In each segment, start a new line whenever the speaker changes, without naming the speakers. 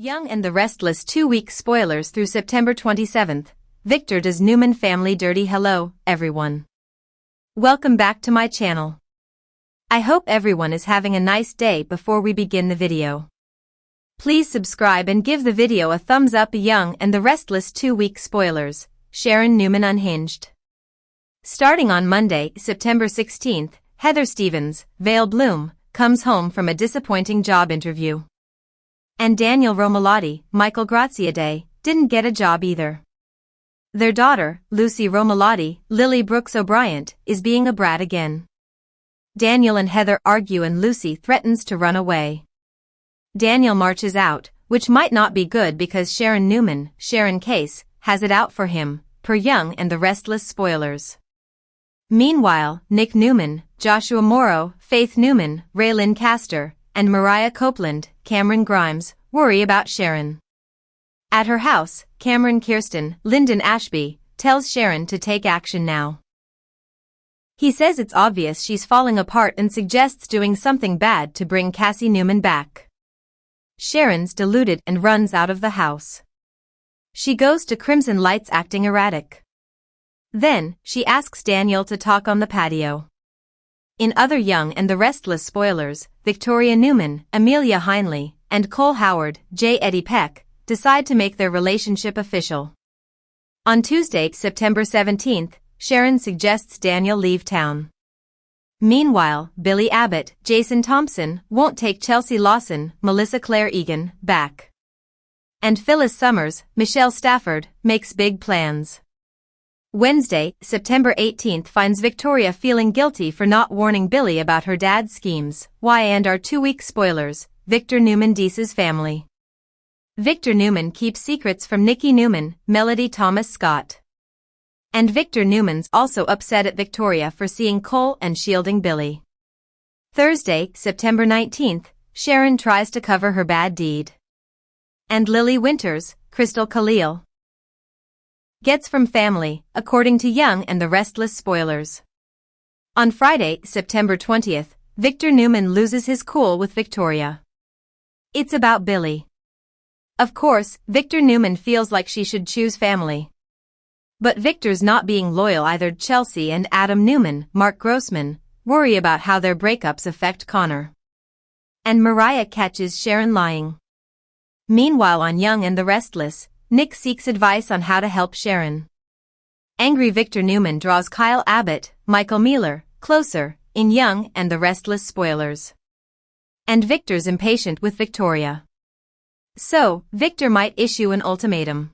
Young and the Restless 2-week spoilers through September 27th. Victor does Newman family dirty. Hello, everyone. Welcome back to my channel. I hope everyone is having a nice day. Before we begin the video, please subscribe and give the video a thumbs up. Young and the Restless 2-week spoilers. Sharon Newman unhinged. Starting on Monday, September 16th, Heather Stevens, Vale Bloom, comes home from a disappointing job interview. And Daniel Romalotti, Michael Graziadei, didn't get a job either. Their daughter, Lucy Romalotti, Lily Brooks O'Brien, is being a brat again. Daniel and Heather argue and Lucy threatens to run away. Daniel marches out, which might not be good because Sharon Newman, Sharon Case, has it out for him, per Young and the Restless spoilers. Meanwhile, Nick Newman, Joshua Morrow, Faith Newman, Raylyn Castor, and Mariah Copeland, Cameron Grimes, worry about Sharon. At her house, Cameron Kirsten, Lyndon Ashby, tells Sharon to take action now. He says it's obvious she's falling apart and suggests doing something bad to bring Cassie Newman back. Sharon's deluded and runs out of the house. She goes to Crimson Lights acting erratic. Then, she asks Daniel to talk on the patio. In other Young and the Restless spoilers, Victoria Newman, Amelia Heinley, and Cole Howard, J. Eddie Peck, decide to make their relationship official. On Tuesday, September 17th, Sharon suggests Daniel leave town. Meanwhile, Billy Abbott, Jason Thompson, won't take Chelsea Lawson, Melissa Claire Egan, back. And Phyllis Summers, Michelle Stafford, makes big plans. Wednesday, September 18th finds Victoria feeling guilty for not warning Billy about her dad's schemes. Why and our 2-week spoilers, Victor Newman Deese's family. Victor Newman keeps secrets from Nikki Newman, Melody Thomas Scott. And Victor Newman's also upset at Victoria for seeing Cole and shielding Billy. Thursday, September 19th, Sharon tries to cover her bad deed. And Lily Winters, Crystal Khalil, gets from family, according to Young and the Restless spoilers. On Friday, September 20th, Victor Newman loses his cool with Victoria. It's about Billy. Of course, Victor Newman feels like she should choose family. But Victor's not being loyal either. Chelsea and Adam Newman, Mark Grossman, worry about how their breakups affect Connor. And Mariah catches Sharon lying. Meanwhile on Young and the Restless, Nick seeks advice on how to help Sharon. Angry Victor Newman draws Kyle Abbott, Michael Mealer, closer, in Young and the Restless spoilers. And Victor's impatient with Victoria. So, Victor might issue an ultimatum.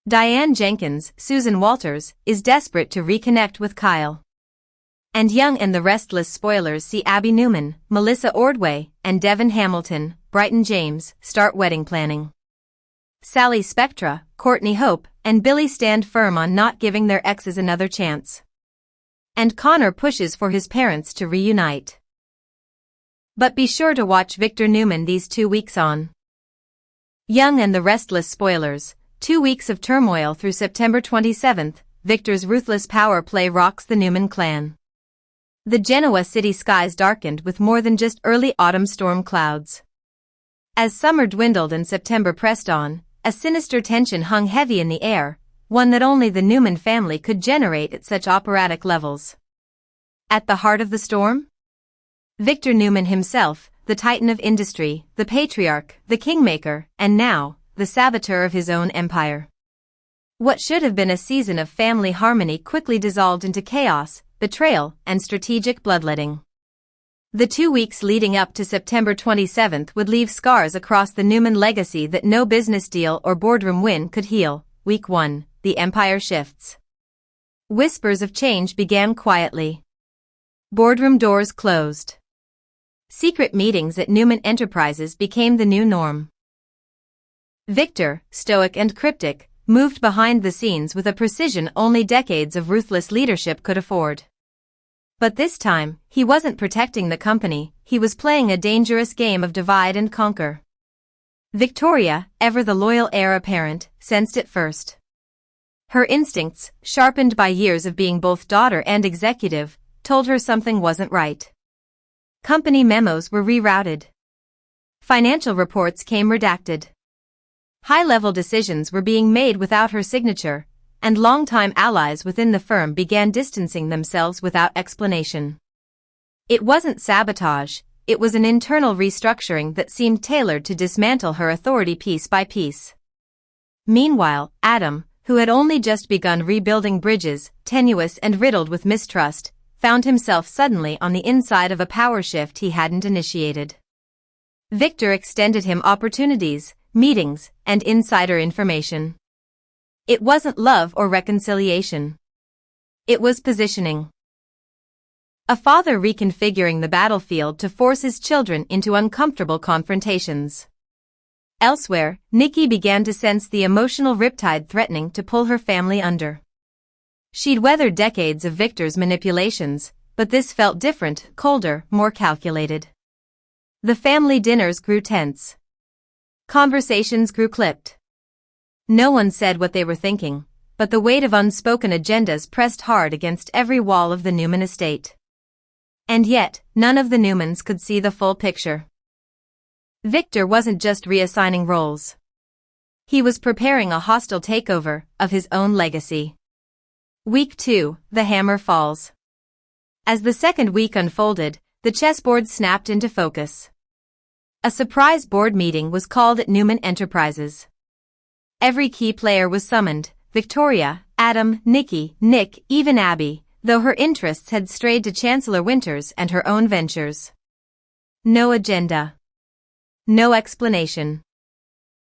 Diane Jenkins, Susan Walters, is desperate to reconnect with Kyle. And Young and the Restless spoilers see Abby Newman, Melissa Ordway, and Devin Hamilton, Brighton James, start wedding planning. Sally Spectra, Courtney Hope, and Billy stand firm on not giving their exes another chance. And Connor pushes for his parents to reunite. But be sure to watch Victor Newman these 2 weeks on Young and the Restless spoilers, 2 weeks of turmoil through September 27th, Victor's ruthless power play rocks the Newman clan. The Genoa city skies darkened with more than just early autumn storm clouds. As summer dwindled and September pressed on, a sinister tension hung heavy in the air, one that only the Newman family could generate at such operatic levels. At the heart of the storm? Victor Newman himself, the titan of industry, the patriarch, the kingmaker, and now, the saboteur of his own empire. What should have been a season of family harmony quickly dissolved into chaos, betrayal, and strategic bloodletting. The 2 weeks leading up to September 27th would leave scars across the Newman legacy that no business deal or boardroom win could heal. Week 1, the empire shifts. Whispers of change began quietly. Boardroom doors closed. Secret meetings at Newman Enterprises became the new norm. Victor, stoic and cryptic, moved behind the scenes with a precision only decades of ruthless leadership could afford. But this time, he wasn't protecting the company, he was playing a dangerous game of divide and conquer. Victoria, ever the loyal heir apparent, sensed it first. Her instincts, sharpened by years of being both daughter and executive, told her something wasn't right. Company memos were rerouted. Financial reports came redacted. High-level decisions were being made without her signature, and longtime allies within the firm began distancing themselves without explanation. It wasn't sabotage, it was an internal restructuring that seemed tailored to dismantle her authority piece by piece. Meanwhile, Adam, who had only just begun rebuilding bridges, tenuous and riddled with mistrust, found himself suddenly on the inside of a power shift he hadn't initiated. Victor extended him opportunities, meetings, and insider information. It wasn't love or reconciliation. It was positioning. A father reconfiguring the battlefield to force his children into uncomfortable confrontations. Elsewhere, Nikki began to sense the emotional riptide threatening to pull her family under. She'd weathered decades of Victor's manipulations, but this felt different, colder, more calculated. The family dinners grew tense. Conversations grew clipped. No one said what they were thinking, but the weight of unspoken agendas pressed hard against every wall of the Newman estate. And yet, none of the Newmans could see the full picture. Victor wasn't just reassigning roles. He was preparing a hostile takeover of his own legacy. Week 2, the hammer falls. As the second week unfolded, the chessboard snapped into focus. A surprise board meeting was called at Newman Enterprises. Every key player was summoned: Victoria, Adam, Nikki, Nick, even Abby, though her interests had strayed to Chancellor Winters and her own ventures. No agenda. No explanation.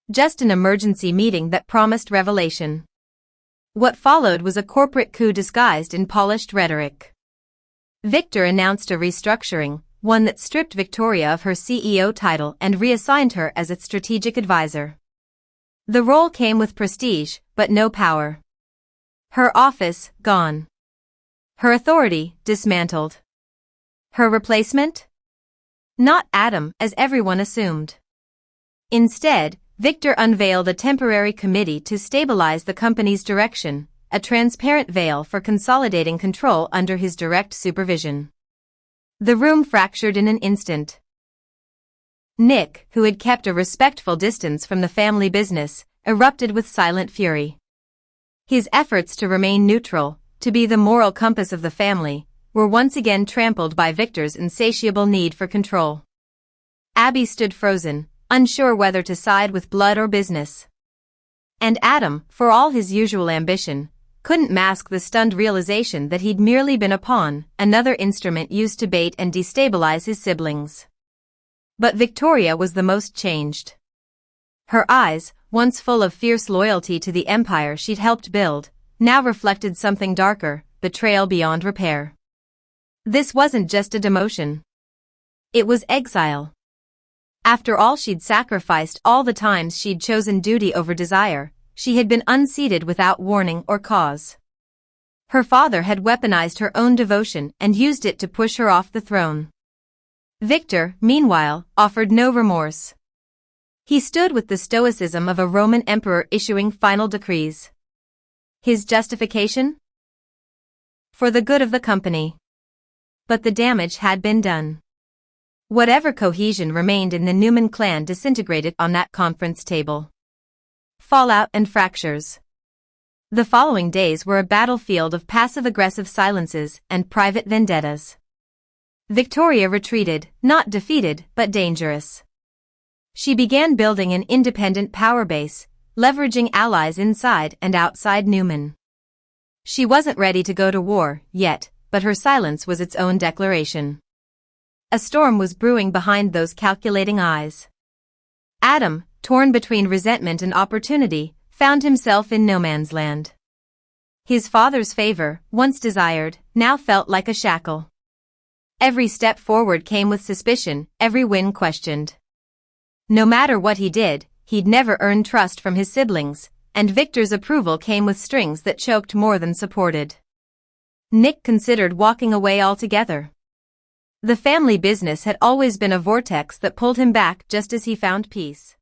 Just an emergency meeting that promised revelation. What followed was a corporate coup disguised in polished rhetoric. Victor announced a restructuring, one that stripped Victoria of her CEO title and reassigned her as its strategic advisor. The role came with prestige, but no power. Her office, gone. Her authority, dismantled. Her replacement? Not Adam, as everyone assumed. Instead, Victor unveiled a temporary committee to stabilize the company's direction, a transparent veil for consolidating control under his direct supervision. The room fractured in an instant. Nick, who had kept a respectful distance from the family business, erupted with silent fury. His efforts to remain neutral, to be the moral compass of the family, were once again trampled by Victor's insatiable need for control. Abby stood frozen, unsure whether to side with blood or business. And Adam, for all his usual ambition, couldn't mask the stunned realization that he'd merely been a pawn, another instrument used to bait and destabilize his siblings. But Victoria was the most changed. Her eyes, once full of fierce loyalty to the empire she'd helped build, now reflected something darker: betrayal beyond repair. This wasn't just a demotion. It was exile. After all she'd sacrificed, all the times she'd chosen duty over desire, she had been unseated without warning or cause. Her father had weaponized her own devotion and used it to push her off the throne. Victor, meanwhile, offered no remorse. He stood with the stoicism of a Roman emperor issuing final decrees. His justification? For the good of the company. But the damage had been done. Whatever cohesion remained in the Newman clan disintegrated on that conference table. Fallout and fractures. The following days were a battlefield of passive-aggressive silences and private vendettas. Victoria retreated, not defeated, but dangerous. She began building an independent power base, leveraging allies inside and outside Newman. She wasn't ready to go to war yet, but her silence was its own declaration. A storm was brewing behind those calculating eyes. Adam, torn between resentment and opportunity, found himself in no man's land. His father's favor, once desired, now felt like a shackle. Every step forward came with suspicion, every win questioned. No matter what he did, he'd never earned trust from his siblings, and Victor's approval came with strings that choked more than supported. Nick considered walking away altogether. The family business had always been a vortex that pulled him back just as he found peace.